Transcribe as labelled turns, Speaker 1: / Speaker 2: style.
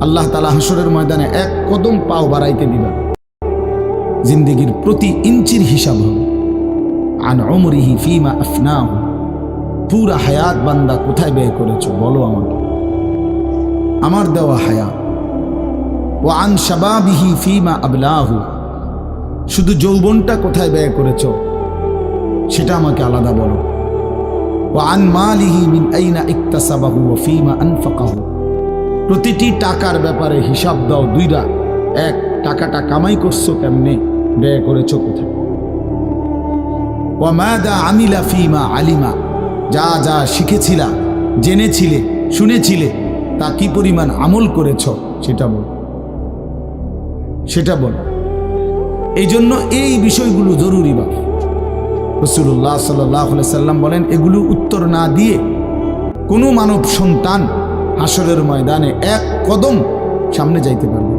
Speaker 1: আল্লাহ তাআলা হাসরের ময়দানে এক কদম পাও বাড়াইতে দিবেন, জিন্দেগির প্রতি ইঞ্চির হিসাব হবে। আন উমরিহি ফিমা আফনাহু, পুরা হায়াত বান্দা কোথায় ব্যয় করেছো বলো আমাকে, আমার দেওয়া হায়াত। ওয়া আন শাবাবিহি ফিমা আবলাহু, শুধু যৌবনটা কোথায় ব্যয় করেছো সেটা আমাকে আলাদা বলো। ওয়া আন মালিহি মিন আইনা ইকতাসাবাহু ওয়া ফিমা আনফাকাহু, প্রতিটি টাকার ব্যাপারে হিসাব দাও দুইটা। এক, টাকাটা কামাই করছো কেমনে, ব্যয় করেছো কোথায়। ওয়া মাদা আমিলা ফিমা আলিমা, যা যা শিখেছিলা, জেনেছিলে, শুনেছিলে, তা কি পরিমাণ আমল করেছ সেটা বল, সেটা বল। এই জন্য এই বিষয়গুলো জরুরি। বা রাসূলুল্লাহ সাল্লাল্লাহু আলাইহি সাল্লাম বলেন, এগুলো উত্তর না দিয়ে কোনো মানব সন্তান হাসরের ময়দানে এক কদম সামনে যাইতে পারবে।